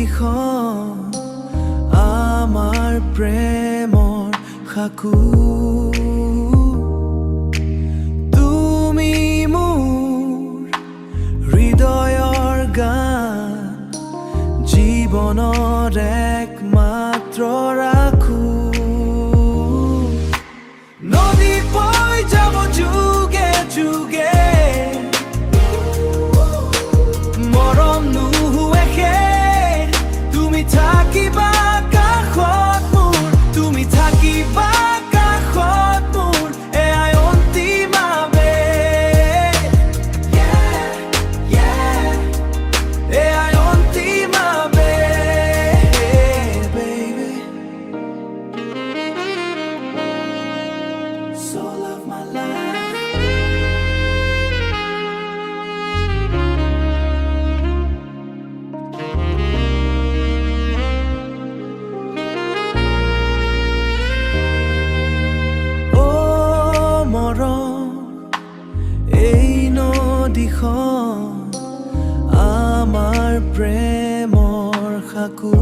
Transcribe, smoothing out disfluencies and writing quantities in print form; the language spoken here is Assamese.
নদীখন আমাৰ প্ৰেমৰ সাকু তুমি মোৰ হৃদয়ৰ গান জীৱনৰ একমাত্ৰ ৰাখো নদী বৈ যাব যুগে যুগে মৰম নোহোৱে শেষ তুমি থাকিবা কাষত মোৰ তুমি থাকিবা কাষত মোৰ এয়াই অন্তিম আবেগ এয়াই অন্তিম আবেগ baby so love my life এই নদীখন আমাৰ প্ৰেমৰ সাকু